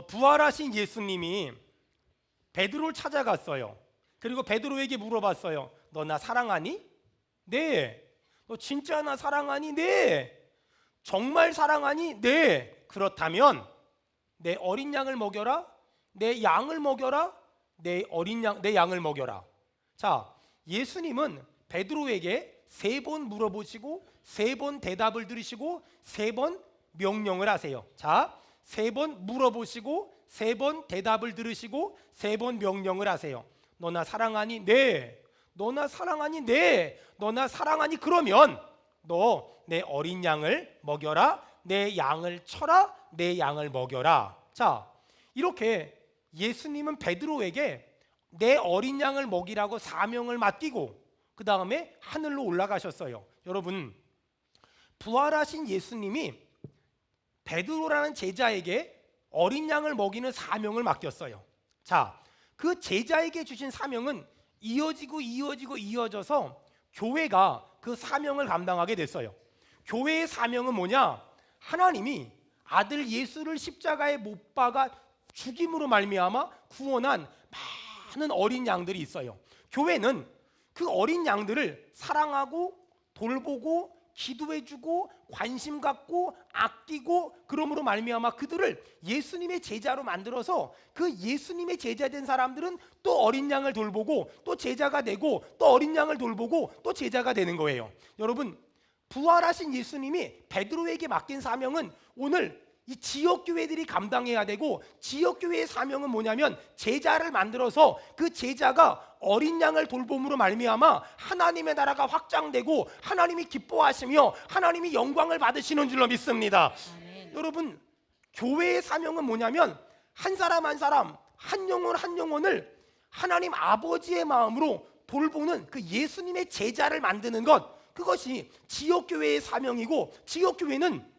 부활하신 예수님이 베드로를 찾아갔어요. 그리고 베드로에게 물어봤어요. 너 나 사랑하니? 네. 너 진짜 나 사랑하니? 네. 정말 사랑하니? 네. 그렇다면 내 어린 양을 먹여라. 내 양을 먹여라. 내 양을 먹여라. 자, 예수님은 베드로에게 3번 물어보시고 3번 대답을 들으시고 3번 명령을 하세요. 자, 3번 물어보시고 3번 대답을 들으시고 3번 명령을 하세요. 너 나 사랑하니? 네. 너 나 사랑하니? 네. 너 나 사랑하니? 그러면 너 내 어린 양을 먹여라. 내 양을 쳐라. 내 양을 먹여라. 자, 이렇게 예수님은 베드로에게 내 어린 양을 먹이라고 사명을 맡기고 그 다음에 하늘로 올라가셨어요. 여러분, 부활하신 예수님이 베드로라는 제자에게 어린 양을 먹이는 사명을 맡겼어요. 자, 그 제자에게 주신 사명은 이어져서 교회가 그 사명을 감당하게 됐어요. 교회의 사명은 뭐냐? 하나님이 아들 예수를 십자가에 못 박아 죽임으로 말미암아 구원한 많은 어린 양들이 있어요. 교회는 그 어린 양들을 사랑하고 돌보고 기도해주고 관심 갖고 아끼고 그러므로 말미암아 그들을 예수님의 제자로 만들어서 그 예수님의 제자 된 사람들은 또 어린 양을 돌보고 또 제자가 되고 또 어린 양을 돌보고 또 제자가 되는 거예요. 여러분, 부활하신 예수님이 베드로에게 맡긴 사명은 오늘 이 지역교회들이 감당해야 되고, 지역교회의 사명은 뭐냐면 제자를 만들어서 그 제자가 어린 양을 돌봄으로 말미암아 하나님의 나라가 확장되고 하나님이 기뻐하시며 하나님이 영광을 받으시는 줄로 믿습니다. 아멘. 여러분, 교회의 사명은 뭐냐면 한 사람 한 사람, 한 영혼 한 영혼을 하나님 아버지의 마음으로 돌보는 그 예수님의 제자를 만드는 것, 그것이 지역교회의 사명이고, 지역교회는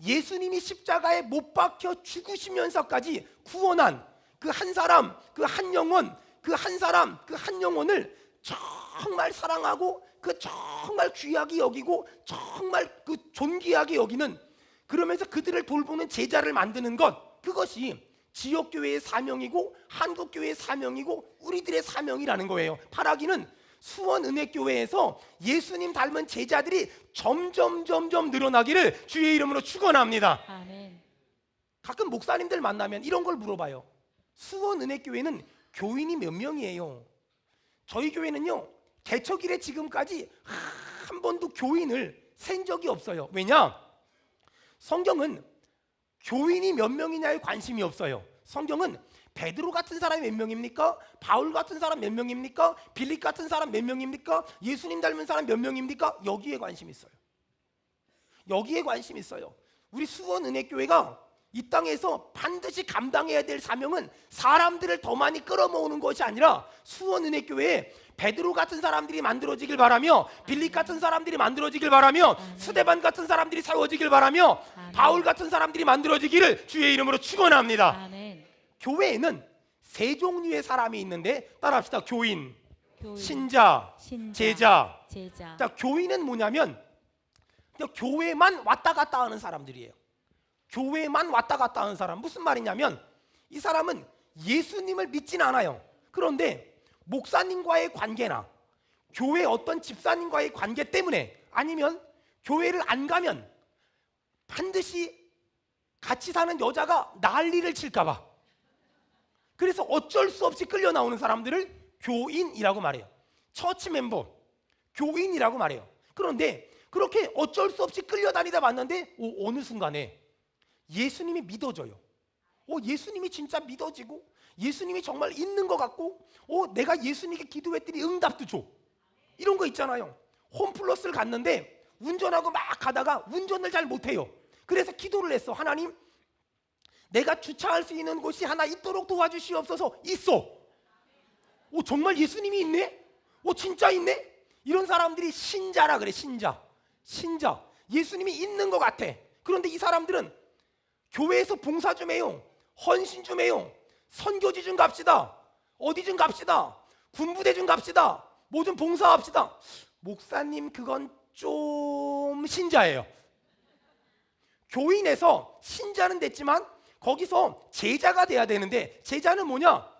예수님이 십자가에 못 박혀 죽으시면서까지 구원한 그 한 사람, 그 한 영혼, 그 한 사람, 그 한 영혼을 정말 사랑하고 그 정말 귀하게 여기고 정말 그 존귀하게 여기는, 그러면서 그들을 돌보는 제자를 만드는 것, 그것이 지역교회의 사명이고 한국교회의 사명이고 우리들의 사명이라는 거예요. 파라기는 수원은혜교회에서 예수님 닮은 제자들이 점점 늘어나기를 주의 이름으로 축원합니다. 아멘. 가끔 목사님들 만나면 이런 걸 물어봐요. 수원은혜교회는 교인이 몇 명이에요? 저희 교회는요, 개척 이래 지금까지 한 번도 교인을 센 적이 없어요. 왜냐? 성경은 교인이 몇 명이냐에 관심이 없어요. 성경은 베드로 같은 사람이 몇 명입니까? 바울 같은 사람 몇 명입니까? 빌립 같은 사람 몇 명입니까? 예수님 닮은 사람 몇 명입니까? 여기에 관심이 있어요. 여기에 관심이 있어요. 우리 수원은혜교회가 이 땅에서 반드시 감당해야 될 사명은 사람들을 더 많이 끌어모으는 것이 아니라 수원은혜교회에 베드로 같은 사람들이 만들어지길 바라며, 빌립 같은 사람들이 만들어지길 바라며, 스데반 같은 사람들이 세워지길 바라며, 바울 같은 사람들이 만들어지기를 주의 이름으로 축원합니다. 아멘. 교회에는 세 종류의 사람이 있는데, 따라합시다. 교인, 신자, 제자. 자, 교인은 뭐냐면 교회만 왔다 갔다 하는 사람들이에요. 교회만 왔다 갔다 하는 사람. 무슨 말이냐면 이 사람은 예수님을 믿진 않아요. 그런데 목사님과의 관계나 교회 어떤 집사님과의 관계 때문에, 아니면 교회를 안 가면 반드시 같이 사는 여자가 난리를 칠까 봐, 그래서 어쩔 수 없이 끌려 나오는 사람들을 교인이라고 말해요. 처치 멤버, 교인이라고 말해요. 그런데 그렇게 어쩔 수 없이 끌려다니다 봤는데 어느 순간에 예수님이 믿어져요. 예수님이 진짜 믿어지고 예수님이 정말 있는 것 같고, 내가 예수님께 기도했더니 응답도 줘. 이런 거 있잖아요. 홈플러스를 갔는데 운전하고 막 가다가 운전을 잘 못해요. 그래서 기도를 했어. 하나님, 내가 주차할 수 있는 곳이 하나 있도록 도와주시옵소서. 있어. 정말 예수님이 있네? 진짜 있네? 이런 사람들이 신자라 그래. 신자. 예수님이 있는 것 같아. 그런데 이 사람들은 교회에서 봉사 좀 해요, 헌신 좀 해요, 선교지 좀 갑시다, 어디 좀 갑시다, 군부대 좀 갑시다, 뭐 좀 봉사합시다. 목사님, 그건 좀 신자예요. 교인에서 신자는 됐지만 거기서 제자가 돼야 되는데, 제자는 뭐냐?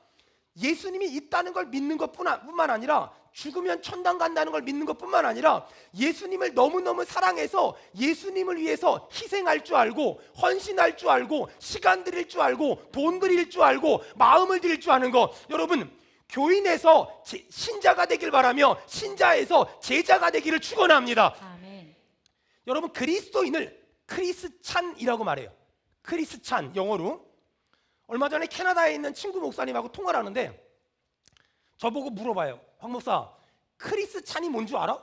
예수님이 있다는 걸 믿는 것뿐만 아니라 죽으면 천당 간다는 걸 믿는 것뿐만 아니라 예수님을 너무너무 사랑해서 예수님을 위해서 희생할 줄 알고, 헌신할 줄 알고, 시간 드릴 줄 알고, 돈 드릴 줄 알고, 마음을 드릴 줄 아는 것. 여러분, 교인에서 신자가 되길 바라며 신자에서 제자가 되기를 축원합니다. 아멘. 여러분, 그리스도인을 크리스찬이라고 말해요. 크리스찬, 영어로. 얼마 전에 캐나다에 있는 친구 목사님하고 통화를 하는데 저보고 물어봐요. 황 목사, 크리스찬이 뭔 줄 알아?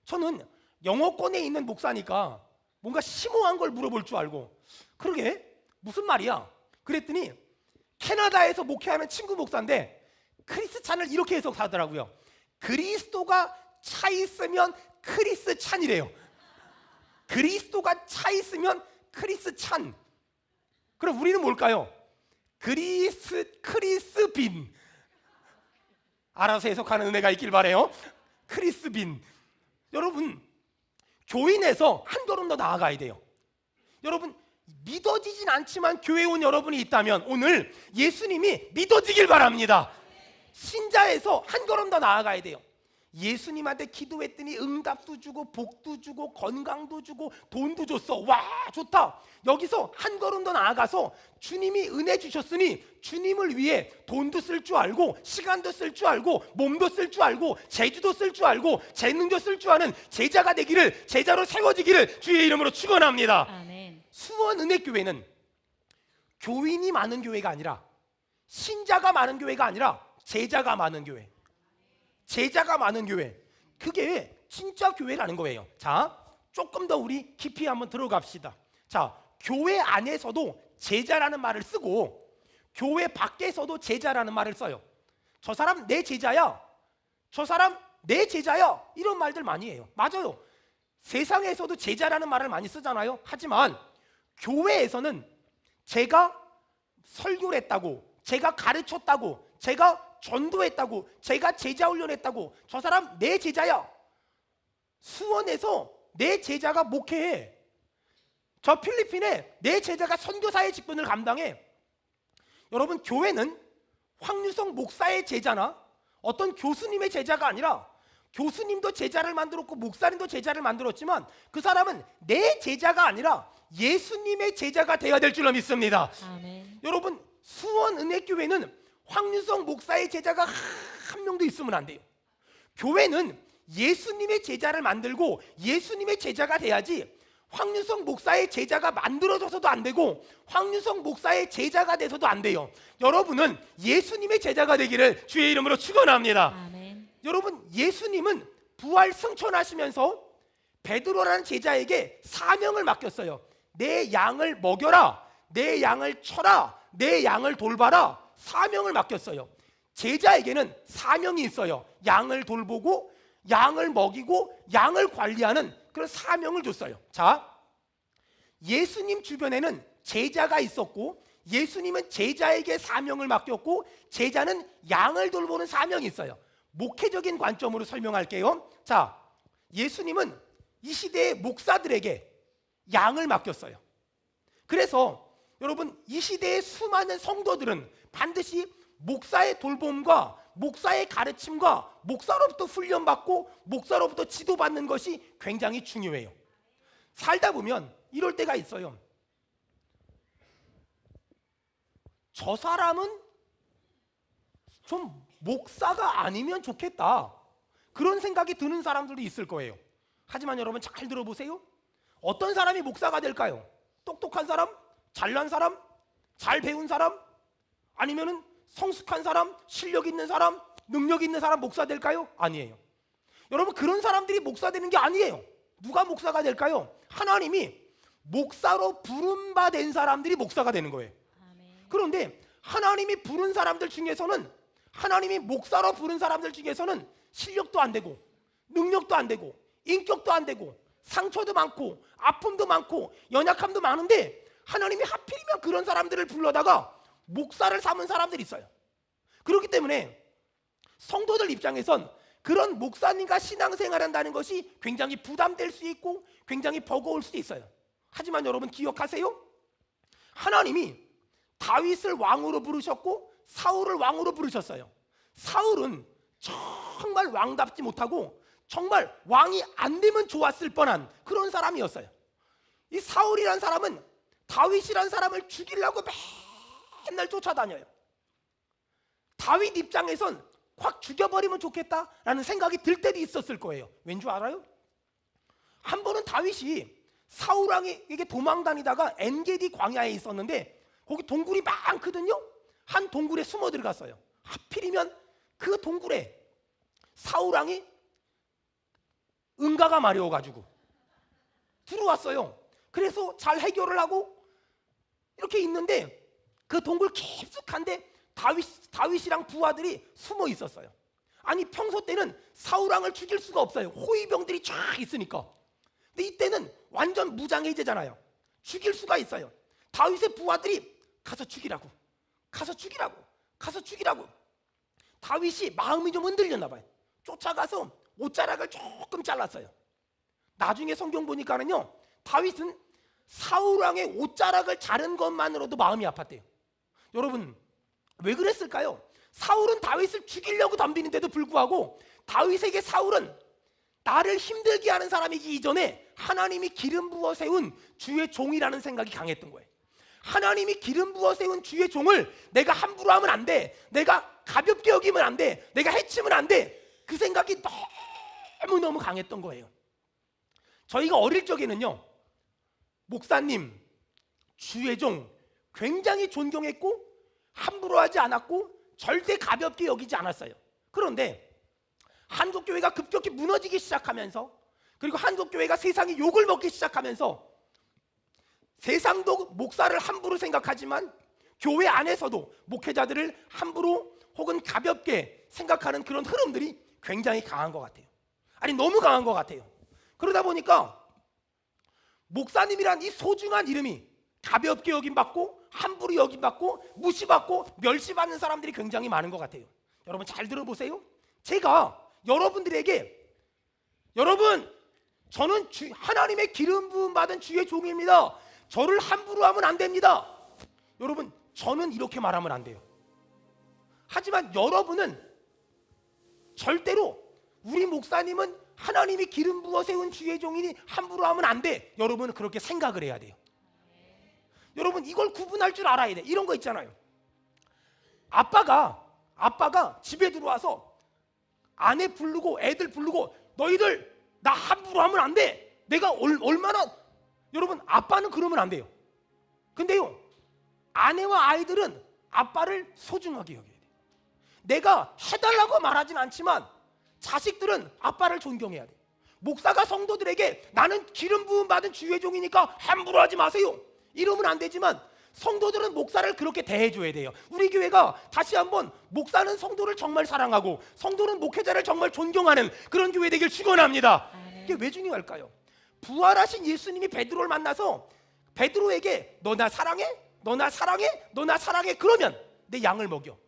저는 영어권에 있는 목사니까 뭔가 심오한 걸 물어볼 줄 알고, 그러게 무슨 말이야? 그랬더니 캐나다에서 목회하는 친구 목사인데 크리스찬을 이렇게 해석하더라고요. 그리스도가 차 있으면 크리스찬이래요. 그리스도가 차 있으면 크리스찬. 그럼 우리는 뭘까요? 크리스빈. 알아서 해석하는 은혜가 있길 바래요. 크리스빈. 여러분, 교인에서 한 걸음 더 나아가야 돼요. 여러분, 믿어지진 않지만 교회에 온 여러분이 있다면 오늘 예수님이 믿어지길 바랍니다. 신자에서 한 걸음 더 나아가야 돼요. 예수님한테 기도했더니 응답도 주고 복도 주고 건강도 주고 돈도 줬어. 와, 좋다. 여기서 한 걸음 더 나아가서 주님이 은혜 주셨으니 주님을 위해 돈도 쓸 줄 알고, 시간도 쓸 줄 알고, 몸도 쓸 줄 알고, 재주도 쓸 줄 알고, 재능도 쓸 줄 아는 제자가 되기를, 제자로 세워지기를 주의 이름으로 축원합니다. 아멘. 수원은혜교회는 교인이 많은 교회가 아니라, 신자가 많은 교회가 아니라 제자가 많은 교회. 제자가 많은 교회, 그게 진짜 교회라는 거예요. 자, 조금 더 우리 깊이 한번 들어갑시다. 자, 교회 안에서도 제자라는 말을 쓰고 교회 밖에서도 제자라는 말을 써요. 저 사람 내 제자야, 저 사람 내 제자야, 이런 말들 많이 해요. 맞아요. 세상에서도 제자라는 말을 많이 쓰잖아요. 하지만 교회에서는 제가 설교를 했다고, 제가 가르쳤다고, 제가 전도했다고, 제가 제자 훈련했다고, 저 사람 내 제자야. 수원에서 내 제자가 목회해. 저 필리핀에 내 제자가 선교사의 직분을 감당해. 여러분, 교회는 황유성 목사의 제자나 어떤 교수님의 제자가 아니라, 교수님도 제자를 만들었고 목사님도 제자를 만들었지만 그 사람은 내 제자가 아니라 예수님의 제자가 되어야 될 줄로 믿습니다. 아멘. 여러분, 수원은혜교회는 황유성 목사의 제자가 한 명도 있으면 안 돼요. 교회는 예수님의 제자를 만들고 예수님의 제자가 돼야지, 황유성 목사의 제자가 만들어져서도 안 되고 황유성 목사의 제자가 돼서도 안 돼요. 여러분은 예수님의 제자가 되기를 주의 이름으로 축원합니다. 아멘. 여러분, 예수님은 부활 승천하시면서 베드로라는 제자에게 사명을 맡겼어요. 내 양을 먹여라, 내 양을 쳐라, 내 양을 돌봐라. 사명을 맡겼어요. 제자에게는 사명이 있어요. 양을 돌보고 양을 먹이고 양을 관리하는 그런 사명을 줬어요. 자, 예수님 주변에는 제자가 있었고 예수님은 제자에게 사명을 맡겼고 제자는 양을 돌보는 사명이 있어요. 목회적인 관점으로 설명할게요. 자, 예수님은 이 시대의 목사들에게 양을 맡겼어요. 그래서 여러분, 이 시대의 수많은 성도들은 반드시 목사의 돌봄과 목사의 가르침과 목사로부터 훈련받고 목사로부터 지도받는 것이 굉장히 중요해요. 살다 보면 이럴 때가 있어요. 저 사람은 좀 목사가 아니면 좋겠다, 그런 생각이 드는 사람들도 있을 거예요. 하지만 여러분, 잘 들어보세요. 어떤 사람이 목사가 될까요? 똑똑한 사람? 잘난 사람? 잘 배운 사람? 아니면은 성숙한 사람? 실력 있는 사람? 능력 있는 사람 목사 될까요? 아니에요. 여러분, 그런 사람들이 목사 되는 게 아니에요. 누가 목사가 될까요? 하나님이 목사로 부름받은 사람들이 목사가 되는 거예요. 아멘. 그런데 하나님이 부른 사람들 중에서는, 하나님이 목사로 부른 사람들 중에서는 실력도 안 되고 능력도 안 되고 인격도 안 되고 상처도 많고 아픔도 많고 연약함도 많은데 하나님이 하필이면 그런 사람들을 불러다가 목사를 삼은 사람들이 있어요. 그렇기 때문에 성도들 입장에선 그런 목사님과 신앙생활한다는 것이 굉장히 부담될 수 있고 굉장히 버거울 수도 있어요. 하지만 여러분, 기억하세요. 하나님이 다윗을 왕으로 부르셨고 사울을 왕으로 부르셨어요. 사울은 정말 왕답지 못하고 정말 왕이 안 되면 좋았을 뻔한 그런 사람이었어요. 이 사울이란 사람은 다윗이란 사람을 죽이려고 맨날 쫓아다녀요. 다윗 입장에선 확 죽여버리면 좋겠다라는 생각이 들 때도 있었을 거예요. 왠 줄 알아요? 한 번은 다윗이 사울 왕에게 도망 다니다가 엔게디 광야에 있었는데 거기 동굴이 많거든요. 한 동굴에 숨어 들어갔어요. 하필이면 그 동굴에 사울 왕이 응가가 마려워가지고 들어왔어요. 그래서 잘 해결을 하고 이렇게 있는데 그 동굴 깊숙한데 다윗이랑 부하들이 숨어 있었어요. 아니 평소 때는 사울 왕을 죽일 수가 없어요. 호위병들이 쫙 있으니까. 근데 이때는 완전 무장해제잖아요. 죽일 수가 있어요. 다윗의 부하들이 가서 죽이라고, 가서 죽이라고, 가서 죽이라고. 다윗이 마음이 좀 흔들렸나 봐요. 쫓아가서 옷자락을 조금 잘랐어요. 나중에 성경 보니까는요, 다윗은 사울 왕의 옷자락을 자른 것만으로도 마음이 아팠대요. 여러분 왜 그랬을까요? 사울은 다윗을 죽이려고 덤비는데도 불구하고 다윗에게 사울은 나를 힘들게 하는 사람이기 이전에 하나님이 기름 부어 세운 주의 종이라는 생각이 강했던 거예요. 하나님이 기름 부어 세운 주의 종을 내가 함부로 하면 안 돼, 내가 가볍게 여기면 안 돼, 내가 해치면 안 돼, 그 생각이 너무너무 강했던 거예요. 저희가 어릴 적에는요, 목사님, 주의 종 굉장히 존경했고 함부로 하지 않았고 절대 가볍게 여기지 않았어요. 그런데 한국교회가 급격히 무너지기 시작하면서, 그리고 한국교회가 세상이 욕을 먹기 시작하면서 세상도 목사를 함부로 생각하지만 교회 안에서도 목회자들을 함부로 혹은 가볍게 생각하는 그런 흐름들이 굉장히 강한 것 같아요. 아니 너무 강한 것 같아요. 그러다 보니까 목사님이란 이 소중한 이름이 가볍게 여김받고 함부로 여김받고 무시받고 멸시받는 사람들이 굉장히 많은 것 같아요. 여러분 잘 들어보세요. 제가 여러분들에게, 여러분 저는 하나님의 기름 부음 받은 주의 종입니다, 저를 함부로 하면 안 됩니다, 여러분 저는 이렇게 말하면 안 돼요. 하지만 여러분은 절대로 우리 목사님은 하나님이 기름 부어 세운 주의 종이니 함부로 하면 안 돼, 여러분은 그렇게 생각을 해야 돼요. 여러분 이걸 구분할 줄 알아야 돼. 이런 거 있잖아요. 아빠가 집에 들어와서 아내 부르고 애들 부르고 너희들 나 함부로 하면 안 돼, 내가 얼마나, 여러분 아빠는 그러면 안 돼요. 근데요 아내와 아이들은 아빠를 소중하게 여겨야 돼요. 내가 해달라고 말하진 않지만 자식들은 아빠를 존경해야 돼요. 목사가 성도들에게 나는 기름 부음 받은 주의 종이니까 함부로 하지 마세요 이러면 안 되지만 성도들은 목사를 그렇게 대해줘야 돼요. 우리 교회가 다시 한번 목사는 성도를 정말 사랑하고 성도는 목회자를 정말 존경하는 그런 교회 되길 축원합니다. 이게 왜 중요할까요? 부활하신 예수님이 베드로를 만나서 베드로에게 너 나 사랑해? 너 나 사랑해? 너 나 사랑해? 그러면 내 양을 먹여.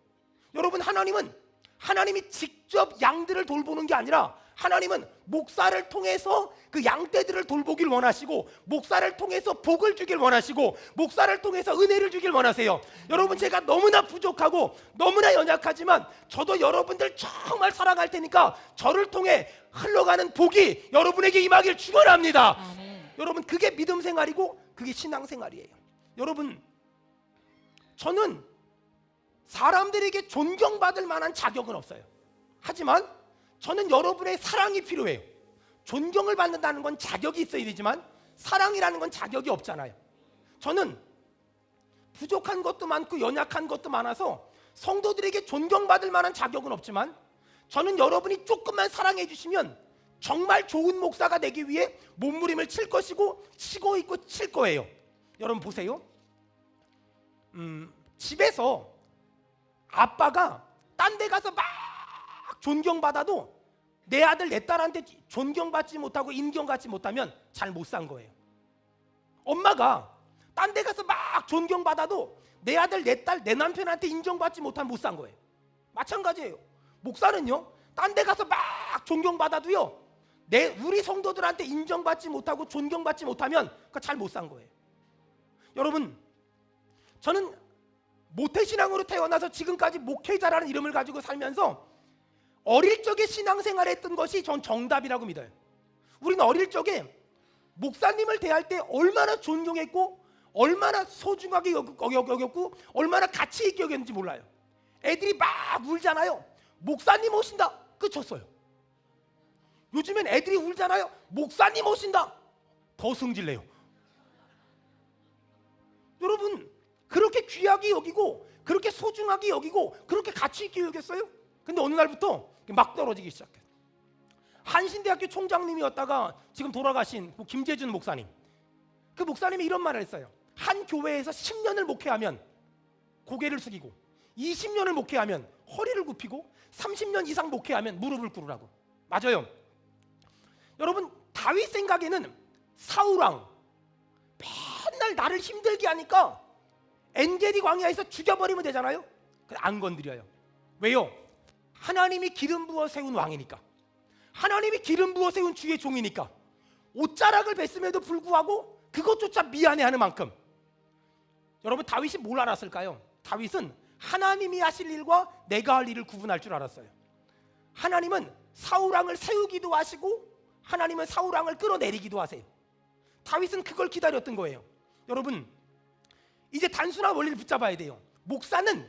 여러분 하나님이 직접 양들을 돌보는 게 아니라 하나님은 목사를 통해서 그 양떼들을 돌보길 원하시고 목사를 통해서 복을 주길 원하시고 목사를 통해서 은혜를 주길 원하세요. 여러분 제가 너무나 부족하고 너무나 연약하지만 저도 여러분들 정말 사랑할 테니까 저를 통해 흘러가는 복이 여러분에게 임하길 축원합니다. 여러분 그게 믿음 생활이고 그게 신앙 생활이에요. 여러분 저는 사람들에게 존경받을 만한 자격은 없어요. 하지만 저는 여러분의 사랑이 필요해요. 존경을 받는다는 건 자격이 있어야 되지만 사랑이라는 건 자격이 없잖아요. 저는 부족한 것도 많고 연약한 것도 많아서 성도들에게 존경받을 만한 자격은 없지만 저는 여러분이 조금만 사랑해 주시면 정말 좋은 목사가 되기 위해 몸부림을 칠 것이고 치고 있고 칠 거예요. 여러분 보세요. 집에서 아빠가 딴 데 가서 막 존경받아도 내 아들 내 딸한테 존경받지 못하고 인정받지 못하면 잘 못 산 거예요. 엄마가 딴 데 가서 막 존경받아도 내 아들 내 딸 내 남편한테 인정받지 못하면 못 산 거예요. 마찬가지예요. 목사는요 딴 데 가서 막 존경받아도요 우리 성도들한테 인정받지 못하고 존경받지 못하면 잘 못 산 거예요. 여러분 저는 모태신앙으로 태어나서 지금까지 목회자라는 이름을 가지고 살면서 어릴 적에 신앙생활 했던 것이 전 정답이라고 믿어요. 우리는 어릴 적에 목사님을 대할 때 얼마나 존경했고 얼마나 소중하게 여겼고 얼마나 가치 있게 여겼는지 몰라요. 애들이 막 울잖아요. 목사님 오신다. 끝쳤어요. 요즘엔 애들이 울잖아요. 목사님 오신다. 더 승질내요. 여러분, 그렇게 귀하게 여기고 그렇게 소중하게 여기고 그렇게 가치 있게 여겼어요? 근데 어느 날부터 막 떨어지기 시작해요. 한신대학교 총장님이었다가 지금 돌아가신 김재준 목사님, 그 목사님이 이런 말을 했어요. 한 교회에서 10년을 목회하면 고개를 숙이고 20년을 목회하면 허리를 굽히고 30년 이상 목회하면 무릎을 꿇으라고. 맞아요. 여러분, 다윗 생각에는 사울왕 맨날 나를 힘들게 하니까 엔게디 광야에서 죽여버리면 되잖아요. 안 건드려요. 왜요? 하나님이 기름 부어 세운 왕이니까, 하나님이 기름 부어 세운 주의 종이니까. 옷자락을 뱄음에도 불구하고 그것조차 미안해하는 만큼. 여러분, 다윗이 뭘 알았을까요? 다윗은 하나님이 하실 일과 내가 할 일을 구분할 줄 알았어요. 하나님은 사울왕을 세우기도 하시고 하나님은 사울왕을 끌어내리기도 하세요. 다윗은 그걸 기다렸던 거예요. 여러분, 이제 단순한 원리를 붙잡아야 돼요. 목사는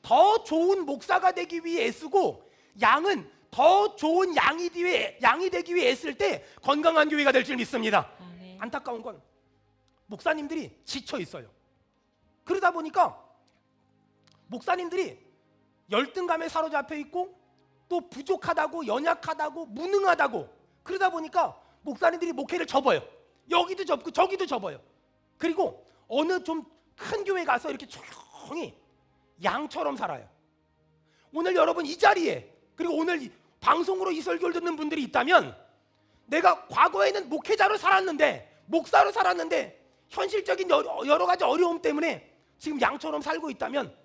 더 좋은 목사가 되기 위해 애쓰고 양은 더 좋은 양이 되기 위해 애쓸 때 건강한 교회가 될 줄 믿습니다. 네. 안타까운 건 목사님들이 지쳐 있어요. 그러다 보니까 목사님들이 열등감에 사로잡혀 있고 또 부족하다고, 연약하다고, 무능하다고, 그러다 보니까 목사님들이 목회를 접어요. 여기도 접고 저기도 접어요. 그리고 어느 좀 큰 교회 가서 이렇게 조용히 양처럼 살아요. 오늘 여러분 이 자리에, 그리고 오늘 방송으로 이 설교를 듣는 분들이 있다면, 내가 과거에는 목회자로 살았는데, 목사로 살았는데 현실적인 여러 가지 어려움 때문에 지금 양처럼 살고 있다면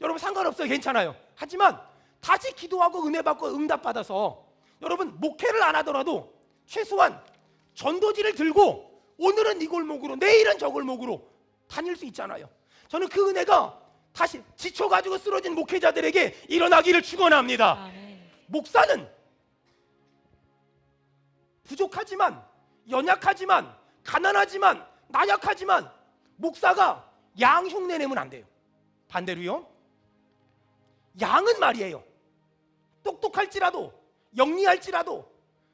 여러분 상관없어요. 괜찮아요. 하지만 다시 기도하고 은혜 받고 응답 받아서 여러분 목회를 안 하더라도 최소한 전도지를 들고 오늘은 이 골목으로 내일은 저 골목으로 다닐 수 있잖아요. 저는 그 은혜가 다시 지쳐가지고 쓰러진 목회자들에게 일어나기를 축원합니다. 목사는 부족하지만, 연약하지만, 가난하지만, 나약하지만 목사가 양 흉내 내면 안 돼요. 반대로요, 양은 말이에요, 똑똑할지라도, 영리할지라도,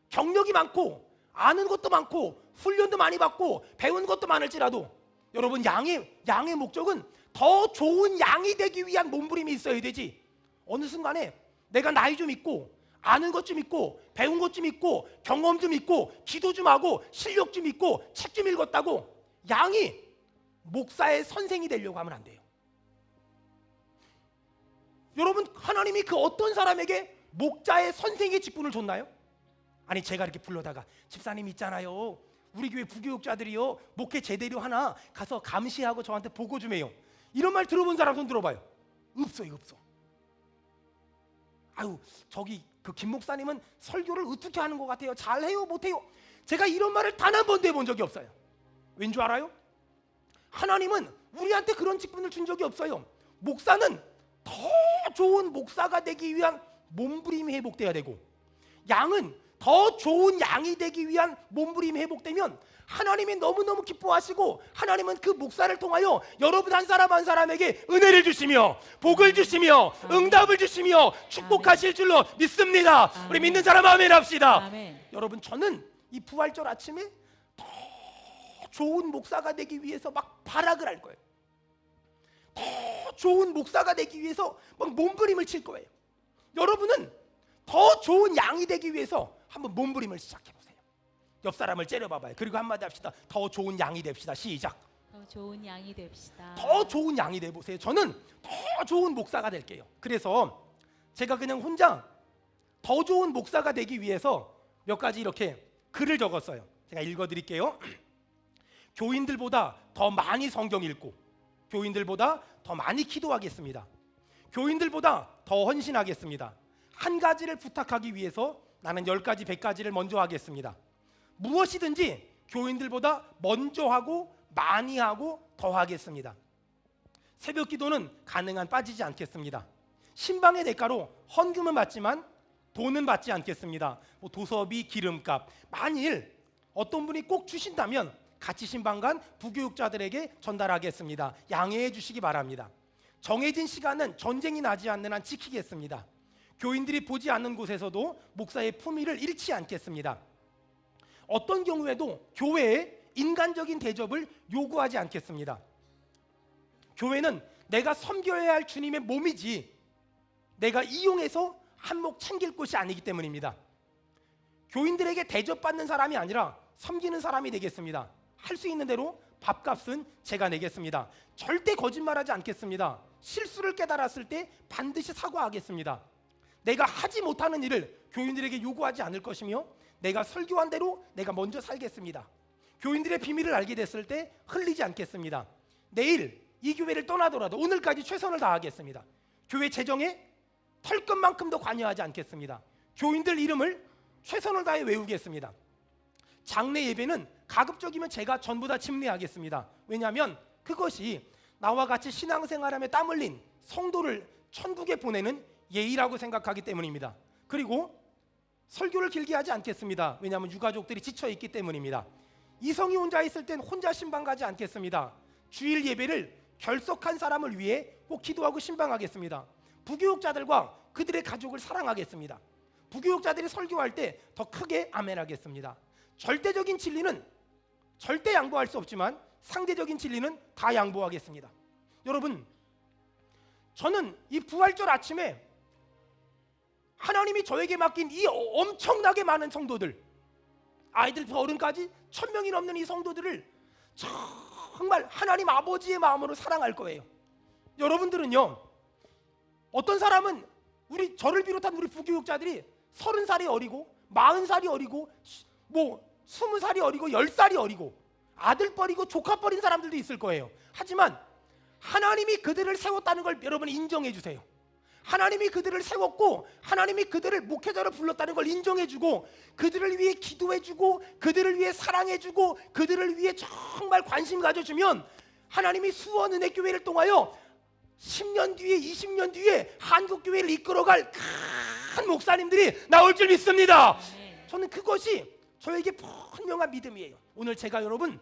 경력이 많고 아는 것도 많고 훈련도 많이 받고 배운 것도 많을지라도, 여러분 양의 목적은 더 좋은 양이 되기 위한 몸부림이 있어야 되지, 어느 순간에 내가 나이 좀 있고 아는 것 좀 있고 배운 것 좀 있고 경험 좀 있고 기도 좀 하고 실력 좀 있고 책 좀 읽었다고 양이 목사의 선생이 되려고 하면 안 돼요. 여러분, 하나님이 그 어떤 사람에게 목자의 선생의 직분을 줬나요? 아니, 제가 이렇게 불러다가 집사님 있잖아요, 우리 교회 부교육자들이요 목회 제대로 하나 가서 감시하고 저한테 보고 좀 해요. 이런 말 들어본 사람 손 들어봐요. 없어요. 없어. 아유, 저기 그 김 목사님은 설교를 어떻게 하는 것 같아요? 잘해요? 못해요? 제가 이런 말을 단 한 번도 해본 적이 없어요. 왠 줄 알아요? 하나님은 우리한테 그런 직분을 준 적이 없어요. 목사는 더 좋은 목사가 되기 위한 몸부림이 회복돼야 되고, 양은 더 좋은 양이 되기 위한 몸부림이 회복되면 하나님이 너무너무 기뻐하시고, 하나님은 그 목사를 통하여 여러분 한 사람 한 사람에게 은혜를 주시며 복을 주시며 응답을 주시며 축복하실 줄로 믿습니다. 우리 믿는 사람 아멘 합시다. 여러분, 저는 이 부활절 아침에 더 좋은 목사가 되기 위해서 막 발악을 할 거예요. 더 좋은 목사가 되기 위해서 막 몸부림을 칠 거예요. 여러분은 더 좋은 양이 되기 위해서 한번 몸부림을 시작해보세요. 옆 사람을 째려봐봐요. 그리고 한마디 합시다. 더 좋은 양이 됩시다. 시작. 더 좋은 양이 됩시다. 더 좋은 양이 돼보세요. 저는 더 좋은 목사가 될게요. 그래서 제가 그냥 혼자 더 좋은 목사가 되기 위해서 몇 가지 이렇게 글을 적었어요. 제가 읽어드릴게요. 교인들보다 더 많이 성경 읽고, 교인들보다 더 많이 기도하겠습니다. 교인들보다 더 헌신하겠습니다. 한 가지를 부탁하기 위해서 나는 10가지, 100가지를 먼저 하겠습니다. 무엇이든지 교인들보다 먼저 하고 많이 하고 더 하겠습니다. 새벽 기도는 가능한 빠지지 않겠습니다. 신방의 대가로 헌금은 받지만 돈은 받지 않겠습니다. 뭐 도서비, 기름값, 만일 어떤 분이 꼭 주신다면 같이 신방간 부교육자들에게 전달하겠습니다. 양해해 주시기 바랍니다. 정해진 시간은 전쟁이 나지 않는 한 지키겠습니다. 교인들이 보지 않는 곳에서도 목사의 품위를 잃지 않겠습니다. 어떤 경우에도 교회에 인간적인 대접을 요구하지 않겠습니다. 교회는 내가 섬겨야 할 주님의 몸이지 내가 이용해서 한몫 챙길 곳이 아니기 때문입니다. 교인들에게 대접받는 사람이 아니라 섬기는 사람이 되겠습니다. 할 수 있는 대로 밥값은 제가 내겠습니다. 절대 거짓말하지 않겠습니다. 실수를 깨달았을 때 반드시 사과하겠습니다. 내가 하지 못하는 일을 교인들에게 요구하지 않을 것이며 내가 설교한 대로 내가 먼저 살겠습니다. 교인들의 비밀을 알게 됐을 때 흘리지 않겠습니다. 내일 이 교회를 떠나더라도 오늘까지 최선을 다하겠습니다. 교회 재정에 털끝만큼도 관여하지 않겠습니다. 교인들 이름을 최선을 다해 외우겠습니다. 장례 예배는 가급적이면 제가 전부 다 침례하겠습니다. 왜냐하면 그것이 나와 같이 신앙생활하며 땀 흘린 성도를 천국에 보내는 예의라고 생각하기 때문입니다. 그리고 설교를 길게 하지 않겠습니다. 왜냐하면 유가족들이 지쳐있기 때문입니다. 이성이 혼자 있을 땐 혼자 신방 가지 않겠습니다. 주일 예배를 결석한 사람을 위해 꼭 기도하고 신방하겠습니다. 부교육자들과 그들의 가족을 사랑하겠습니다. 부교육자들이 설교할 때 더 크게 아멘하겠습니다. 절대적인 진리는 절대 양보할 수 없지만 상대적인 진리는 다 양보하겠습니다. 여러분, 저는 이 부활절 아침에 하나님이 저에게 맡긴 이 엄청나게 많은 성도들, 아이들부터 어른까지 1000명이 넘는 이 성도들을 정말 하나님 아버지의 마음으로 사랑할 거예요. 여러분들은요, 어떤 사람은 저를 비롯한 우리 부교육자들이 30살이 어리고 40살이 어리고 뭐 20살이 어리고 10살이 어리고 아들뻘이고 조카뻘인 사람들도 있을 거예요. 하지만 하나님이 그들을 세웠다는 걸 여러분 인정해 주세요. 하나님이 그들을 세웠고 하나님이 그들을 목회자로 불렀다는 걸 인정해주고 그들을 위해 기도해주고 그들을 위해 사랑해주고 그들을 위해 정말 관심 가져주면 하나님이 수원은혜교회를 통하여 10년 뒤에 20년 뒤에 한국교회를 이끌어갈 큰 목사님들이 나올 줄 믿습니다. 저는 그것이 저에게 분명한 믿음이에요. 오늘 제가 여러분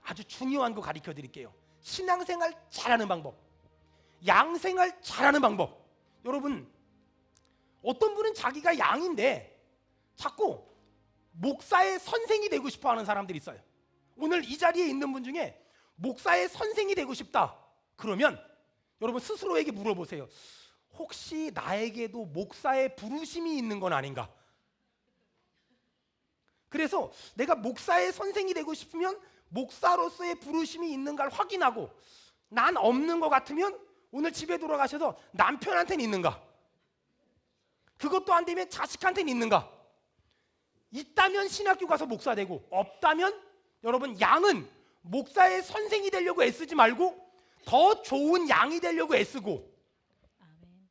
아주 중요한 거 가르쳐 드릴게요. 신앙생활 잘하는 방법, 양생활 잘하는 방법. 여러분, 어떤 분은 자기가 양인데 자꾸 목사의 선생이 되고 싶어 하는 사람들이 있어요. 오늘 이 자리에 있는 분 중에 목사의 선생이 되고 싶다 그러면 여러분 스스로에게 물어보세요. 혹시 나에게도 목사의 부르심이 있는 건 아닌가? 그래서 내가 목사의 선생이 되고 싶으면 목사로서의 부르심이 있는가를 확인하고 난 없는 것 같으면 오늘 집에 돌아가셔서 남편한테는 있는가? 그것도 안 되면 자식한테는 있는가? 있다면 신학교 가서 목사 되고 없다면 여러분 양은 목사의 선생이 되려고 애쓰지 말고 더 좋은 양이 되려고 애쓰고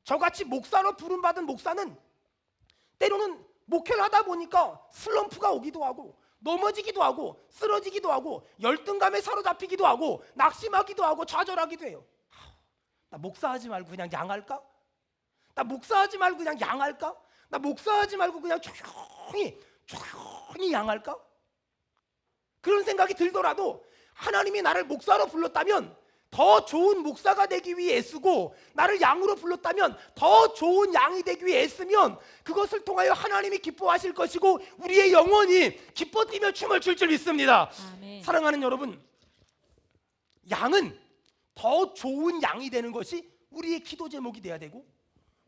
저같이 목사로 부름받은 목사는 때로는 목회를 하다 보니까 슬럼프가 오기도 하고 넘어지기도 하고 쓰러지기도 하고 열등감에 사로잡히기도 하고 낙심하기도 하고 좌절하기도 해요. 나 목사하지 말고 그냥 양할까? 나 목사하지 말고 그냥 양할까? 나 목사하지 말고 그냥 조용히 양할까? 그런 생각이 들더라도 하나님이 나를 목사로 불렀다면 더 좋은 목사가 되기 위해 애쓰고 나를 양으로 불렀다면 더 좋은 양이 되기 위해 애쓰면 그것을 통하여 하나님이 기뻐하실 것이고 우리의 영혼이 기뻐 뛰며 춤을 출 줄 믿습니다. 아멘. 사랑하는 여러분, 양은 더 좋은 양이 되는 것이 우리의 기도 제목이 돼야 되고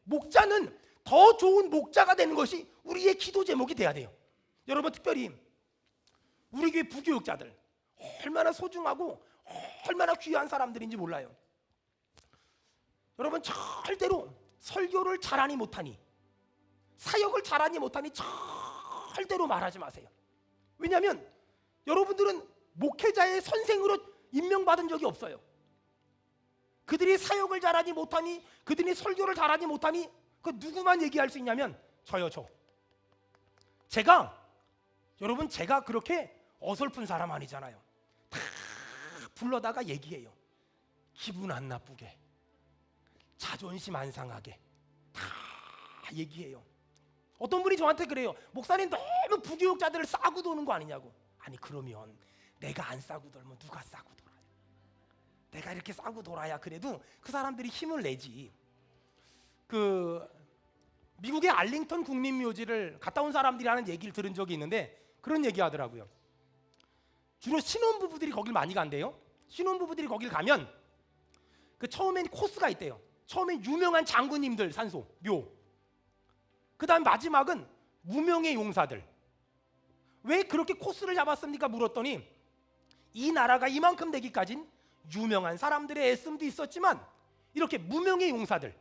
목자는 더 좋은 목자가 되는 것이 우리의 기도 제목이 돼야 돼요. 여러분, 특별히 우리 교회 부교육자들 얼마나 소중하고 얼마나 귀한 사람들인지 몰라요. 여러분, 절대로 설교를 잘하니 못하니 사역을 잘하니 못하니 절대로 말하지 마세요. 왜냐하면 여러분들은 목회자의 선생으로 임명받은 적이 없어요. 그들이 사역을 잘하니 못하니 그들이 설교를 잘하니 못하니 그 누구만 얘기할 수 있냐면 저요. 여러분 제가 그렇게 어설픈 사람 아니잖아요. 다 불러다가 얘기해요. 기분 안 나쁘게, 자존심 안 상하게 다 얘기해요. 어떤 분이 저한테 그래요. 목사님 너무 부교육자들을 싸고 도는 거 아니냐고. 아니 그러면 내가 안 싸고 돌면 누가 싸고 돌아요? 내가 이렇게 싸고 돌아야 그래도 그 사람들이 힘을 내지. 그 미국의 알링턴 국립묘지를 갔다 온 사람들이 하는 얘기를 들은 적이 있는데 그런 얘기 하더라고요. 주로 신혼부부들이 거길 많이 간대요. 신혼부부들이 거길 가면 그 처음엔 코스가 있대요. 처음엔 유명한 장군님들 산소, 묘. 그 다음 마지막은 무명의 용사들. 왜 그렇게 코스를 잡았습니까? 물었더니 이 나라가 이만큼 되기까진 유명한 사람들의 애씀도 있었지만 이렇게 무명의 용사들,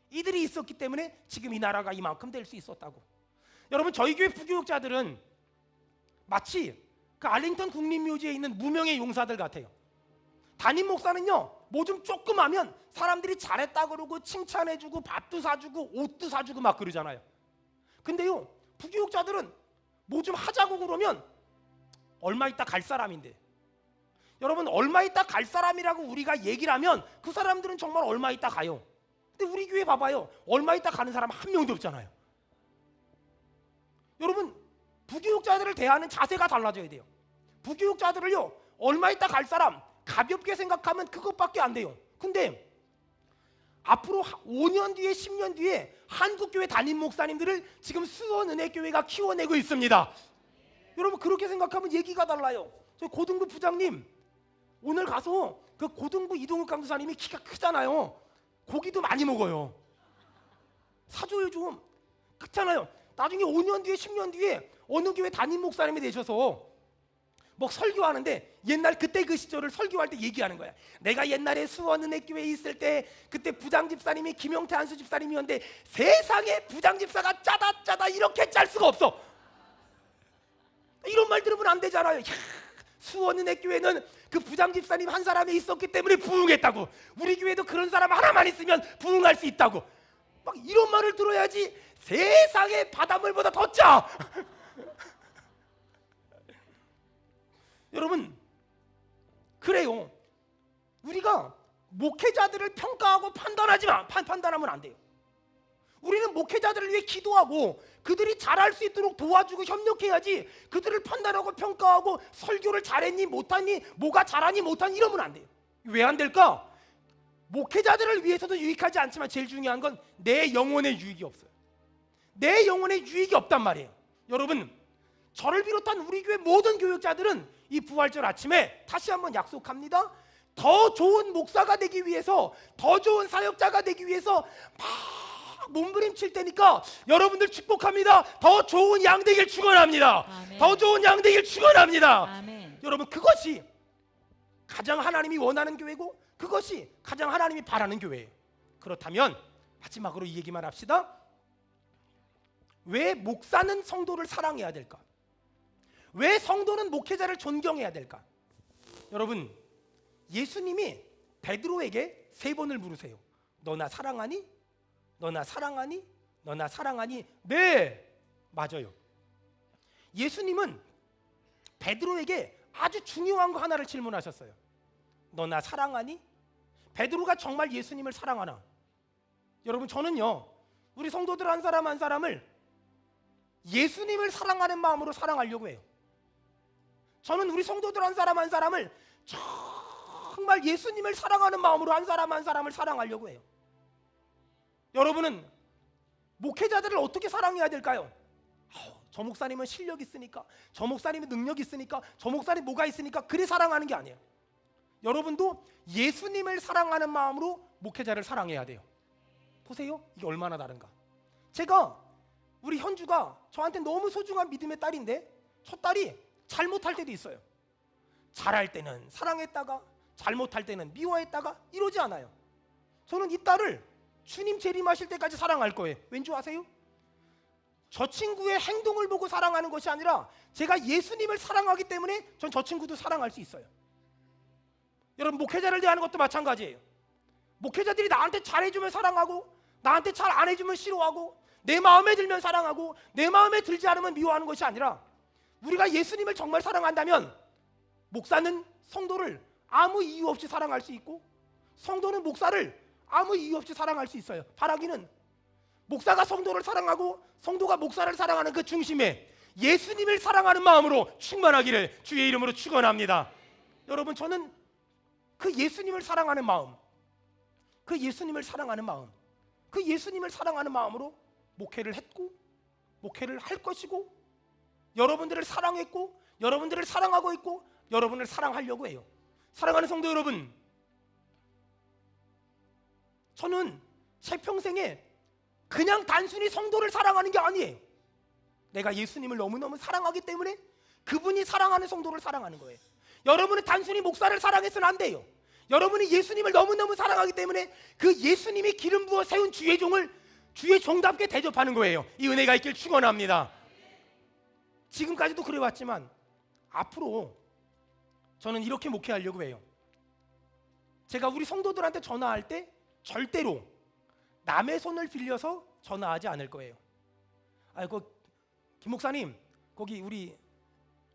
이들이 있었기 때문에 지금 이 나라가 이만큼 될 수 있었다고. 여러분, 저희 교회 부교육자들은 마치 그 알링턴 국립묘지에 있는 무명의 용사들 같아요. 담임 목사는요, 뭐 좀 조금 하면 사람들이 잘했다 그러고 칭찬해주고 밥도 사주고 옷도 사주고 막 그러잖아요. 근데요, 부교육자들은 뭐 좀 하자고 그러면 얼마 있다 갈 사람인데, 여러분, 얼마 있다 갈 사람이라고 우리가 얘기를 하면 그 사람들은 정말 얼마 있다 가요. 근데 우리 교회 봐봐요. 얼마 있다 가는 사람 한 명도 없잖아요. 여러분, 부교육자들을 대하는 자세가 달라져야 돼요. 부교육자들을요, 얼마 있다 갈 사람 가볍게 생각하면 그것밖에 안 돼요. 근데 앞으로 5년 뒤에 10년 뒤에 한국교회 담임 목사님들을 지금 수원은혜교회가 키워내고 있습니다. 여러분, 그렇게 생각하면 얘기가 달라요. 저희 고등부 부장님 오늘 가서 그 고등부 이동욱 강도사님이 키가 크잖아요. 고기도 많이 먹어요. 사줘요 좀. 그렇잖아요. 나중에 5년 뒤에 10년 뒤에 어느 교회 담임 목사님이 되셔서 뭐 설교하는데 옛날 그때 그 시절을 설교할 때 얘기하는 거야. 내가 옛날에 수원은혜교회에 있을 때 그때 부장집사님이 김용태 한수 집사님이었는데 세상에 부장집사가 짜다 이렇게 짤 수가 없어. 이런 말 들으면 안 되잖아요. 야, 수원은혜교회는 그 부장집사님 한 사람이 있었기 때문에 부흥했다고. 우리 교회도 그런 사람 하나만 있으면 부흥할 수 있다고. 막 이런 말을 들어야지. 세상에 바닷물보다 더 짜. 여러분, 그래요. 우리가 목회자들을 평가하고 판단하면 안 돼요. 우리는 목회자들을 위해 기도하고 그들이 잘할 수 있도록 도와주고 협력해야지, 그들을 판단하고 평가하고 설교를 잘했니 못했니, 뭐가 잘하니 못하니 이러면 안 돼요. 왜 안 될까? 목회자들을 위해서도 유익하지 않지만 제일 중요한 건 내 영혼의 유익이 없어요. 내 영혼의 유익이 없단 말이에요. 여러분, 저를 비롯한 우리 교회 모든 교육자들은 이 부활절 아침에 다시 한번 약속합니다. 더 좋은 목사가 되기 위해서, 더 좋은 사역자가 되기 위해서 막 몸부림칠 테니까 여러분들 축복합니다. 더 좋은 양 되길 축원합니다. 아멘. 더 좋은 양 되길 축원합니다. 아멘. 여러분, 그것이 가장 하나님이 원하는 교회고 그것이 가장 하나님이 바라는 교회예요. 그렇다면 마지막으로 이 얘기만 합시다. 왜 목사는 성도를 사랑해야 될까? 왜 성도는 목회자를 존경해야 될까? 여러분, 예수님이 베드로에게 3번을 물으세요. 너 나 사랑하니? 너 나 사랑하니? 너 나 사랑하니? 네, 맞아요. 예수님은 베드로에게 아주 중요한 거 하나를 질문하셨어요. 너 나 사랑하니? 베드로가 정말 예수님을 사랑하나? 여러분, 저는요, 우리 성도들 한 사람 한 사람을 예수님을 사랑하는 마음으로 사랑하려고 해요. 저는 우리 성도들 한 사람 한 사람을 정말 예수님을 사랑하는 마음으로 한 사람 한 사람을 사랑하려고 해요. 여러분은 목회자들을 어떻게 사랑해야 될까요? 저 목사님은 실력 있으니까, 저 목사님은 능력 있으니까, 저 목사님 뭐가 있으니까 그래 사랑하는 게 아니에요. 여러분도 예수님을 사랑하는 마음으로 목회자를 사랑해야 돼요. 보세요, 이게 얼마나 다른가. 제가 우리 현주가 저한테 너무 소중한 믿음의 딸인데 저 딸이 잘못할 때도 있어요. 잘할 때는 사랑했다가 잘못할 때는 미워했다가 이러지 않아요. 저는 이 딸을 주님 재림하실 때까지 사랑할 거예요. 왠 줄 아세요? 저 친구의 행동을 보고 사랑하는 것이 아니라 제가 예수님을 사랑하기 때문에 전 저 친구도 사랑할 수 있어요. 여러분, 목회자를 대하는 것도 마찬가지예요. 목회자들이 나한테 잘해주면 사랑하고 나한테 잘 안 해주면 싫어하고 내 마음에 들면 사랑하고 내 마음에 들지 않으면 미워하는 것이 아니라, 우리가 예수님을 정말 사랑한다면 목사는 성도를 아무 이유 없이 사랑할 수 있고 성도는 목사를 아무 이유 없이 사랑할 수 있어요. 바라기는 목사가 성도를 사랑하고 성도가 목사를 사랑하는 그 중심에 예수님을 사랑하는 마음으로 충만하기를 주의 이름으로 축원합니다. 여러분, 저는 그 예수님을 사랑하는 마음, 그 예수님을 사랑하는 마음으로 목회를 했고 목회를 할 것이고 여러분들을 사랑했고 여러분들을 사랑하고 있고 여러분을 사랑하려고 해요. 사랑하는 성도 여러분, 저는 제 평생에 그냥 단순히 성도를 사랑하는 게 아니에요. 내가 예수님을 너무너무 사랑하기 때문에 그분이 사랑하는 성도를 사랑하는 거예요. 여러분은 단순히 목사를 사랑해서는 안 돼요. 여러분이 예수님을 너무너무 사랑하기 때문에 그 예수님이 기름 부어 세운 주의 종을 주의 종답게 대접하는 거예요. 이 은혜가 있길 축원합니다. 지금까지도 그래왔지만 앞으로 저는 이렇게 목회하려고 해요. 제가 우리 성도들한테 전화할 때 절대로 남의 손을 빌려서 전화하지 않을 거예요. 아이고, 김 목사님, 거기 우리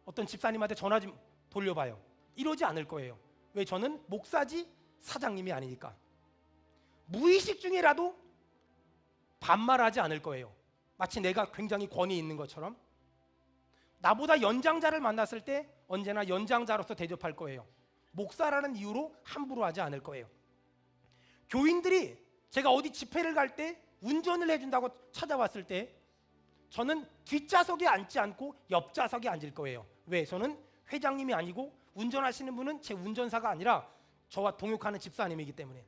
어떤 집사님한테 전화 좀 돌려봐요. 이러지 않을 거예요. 왜? 저는 목사지 사장님이 아니니까. 무의식 중에라도 반말하지 않을 거예요. 마치 내가 굉장히 권위 있는 것처럼. 나보다 연장자를 만났을 때 언제나 연장자로서 대접할 거예요. 목사라는 이유로 함부로 하지 않을 거예요. 교인들이 제가 어디 집회를 갈 때 운전을 해준다고 찾아왔을 때 저는 뒷좌석에 앉지 않고 옆좌석에 앉을 거예요. 왜? 저는 회장님이 아니고 운전하시는 분은 제 운전사가 아니라 저와 동역하는 집사님이기 때문에.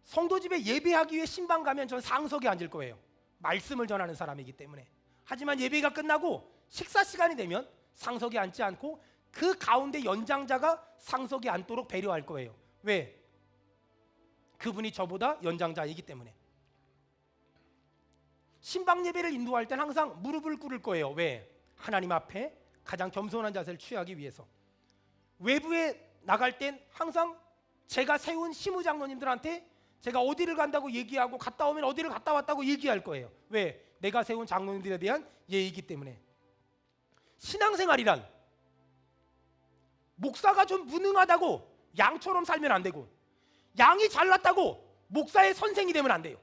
성도 집에 예배하기 위해 신방 가면 전 상석에 앉을 거예요. 말씀을 전하는 사람이기 때문에. 하지만 예배가 끝나고 식사 시간이 되면 상석에 앉지 않고 그 가운데 연장자가 상석에 앉도록 배려할 거예요. 왜? 그분이 저보다 연장자이기 때문에. 신방 예배를 인도할 땐 항상 무릎을 꿇을 거예요. 왜? 하나님 앞에 가장 겸손한 자세를 취하기 위해서. 외부에 나갈 땐 항상 제가 세운 시무장로님들한테 제가 어디를 간다고 얘기하고 갔다 오면 어디를 갔다 왔다고 얘기할 거예요. 왜? 내가 세운 장로님들에 대한 예의이기 때문에. 신앙생활이란 목사가 좀 무능하다고 양처럼 살면 안 되고 양이 잘났다고 목사의 선생이 되면 안 돼요.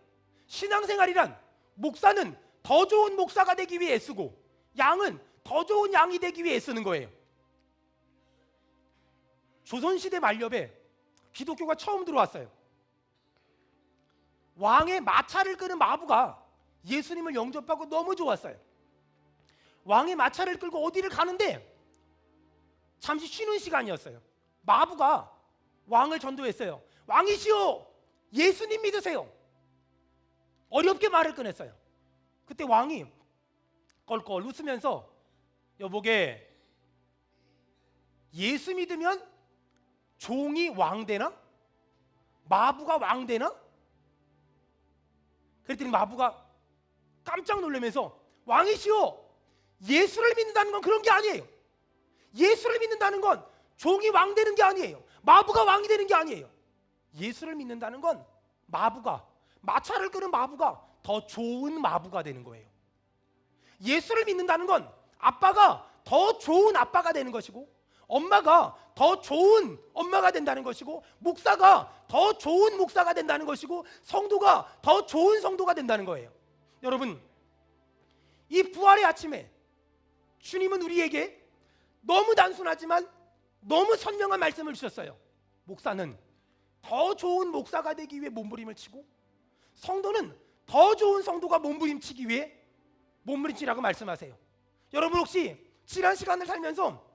신앙생활이란 목사는 더 좋은 목사가 되기 위해 애쓰고 양은 더 좋은 양이 되기 위해 애쓰는 거예요. 조선시대 말엽에 기독교가 처음 들어왔어요. 왕의 마차를 끄는 마부가 예수님을 영접하고 너무 좋았어요. 왕의 마차를 끌고 어디를 가는데 잠시 쉬는 시간이었어요. 마부가 왕을 전도했어요. 왕이시오, 예수님 믿으세요. 어렵게 말을 꺼냈어요. 그때 왕이 껄껄 웃으면서 여보게, 예수 믿으면 종이 왕 되나? 마부가 왕 되나? 그랬더니 마부가 깜짝 놀라면서 왕이시오, 예수를 믿는다는 건 그런 게 아니에요. 예수를 믿는다는 건 종이 왕 되는 게 아니에요. 마부가 왕이 되는 게 아니에요. 예수를 믿는다는 건 마부가, 마차를 끄는 마부가 더 좋은 마부가 되는 거예요. 예수를 믿는다는 건 아빠가 더 좋은 아빠가 되는 것이고 엄마가 더 좋은 엄마가 된다는 것이고 목사가 더 좋은 목사가 된다는 것이고 성도가 더 좋은 성도가 된다는 거예요. 여러분, 이 부활의 아침에 주님은 우리에게 너무 단순하지만 너무 선명한 말씀을 주셨어요. 목사는 더 좋은 목사가 되기 위해 몸부림을 치고 성도는 더 좋은 성도가 몸부림치기 위해 몸부림치라고 말씀하세요. 여러분, 혹시 지난 시간을 살면서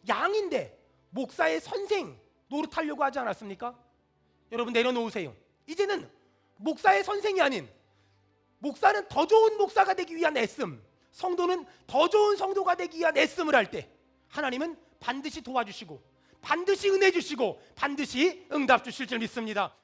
양인데 목사의 선생 노릇하려고 하지 않았습니까? 여러분, 내려놓으세요. 이제는 목사의 선생이 아닌 목사는 더 좋은 목사가 되기 위한 애씀, 성도는 더 좋은 성도가 되기 위한 애씀을 할 때 하나님은 반드시 도와주시고 반드시 은혜 주시고 반드시 응답 주실 줄 믿습니다.